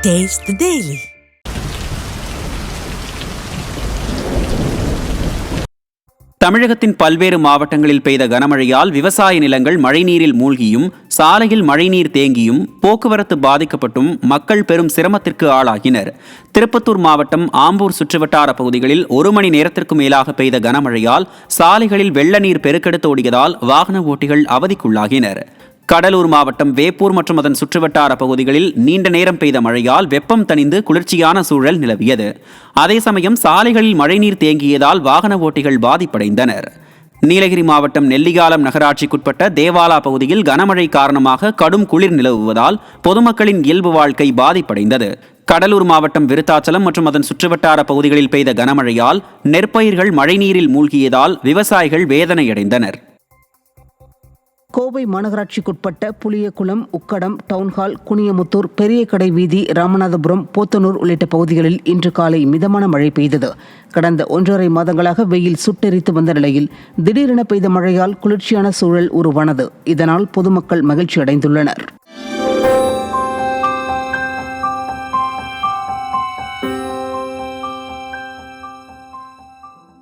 Taste the Daily. தமிழகத்தின் பல்வேறு மாவட்டங்களில் பெய்த கனமழையால் விவசாய நிலங்கள் மழைநீரில் மூழ்கியும் சாலையில் மழைநீர் தேங்கியும் போக்குவரத்து பாதிக்கப்பட்டும் மக்கள் பெரும் சிரமத்திற்கு ஆளாகினர். திருப்பத்தூர் மாவட்டம் ஆம்பூர் சுற்றுவட்டார பகுதிகளில் 1 மணி நேரத்திற்கு மேலாக பெய்த கனமழையால் சாலைகளில் வெள்ள நீர் பெருக்கெடுத்து ஓடியதால் வாகன ஓட்டிகள் அவதிக்குள்ளாகினர். கடலூர் மாவட்டம் வேப்பூர் மற்றும் அதன் சுற்றுவட்டார பகுதிகளில் நீண்ட நேரம் பெய்த மழையால் வெப்பம் தணிந்து குளிர்ச்சியான சூழல் நிலவியது. அதே சமயம் சாலைகளில் மழைநீர் தேங்கியதால் வாகன ஓட்டிகள் பாதிப்படைந்தனர். நீலகிரி மாவட்டம் நெல்லிகாலம் நகராட்சிக்குட்பட்ட தேவாலா பகுதியில் கனமழை காரணமாக கடும் குளிர் நிலவுவதால் பொதுமக்களின் இயல்பு வாழ்க்கை பாதிப்படைந்தது. கடலூர் மாவட்டம் விருத்தாச்சலம் மற்றும் அதன் சுற்றுவட்டார பகுதிகளில் பெய்த கனமழையால் நெற்பயிர்கள் மழைநீரில் மூழ்கியதால் விவசாயிகள் வேதனையடைந்தனர். கோவை மாநகராட்சிக்குட்பட்ட புளியகுளம், உக்கடம், டவுன்ஹால், குனியமுத்தூர், பெரிய கடை வீதி, ராமநாதபுரம், போத்தனூர் உள்ளிட்ட பகுதிகளில் இன்று காலை மிதமான மழை பெய்தது. கடந்த 1.5 மாதங்களாக வெயில் சுட்டெரித்து வந்த நிலையில் திடீரென பெய்த மழையால் குளிர்ச்சியான சூழல் உருவானது. இதனால் பொதுமக்கள் மகிழ்ச்சி அடைந்துள்ளனர்.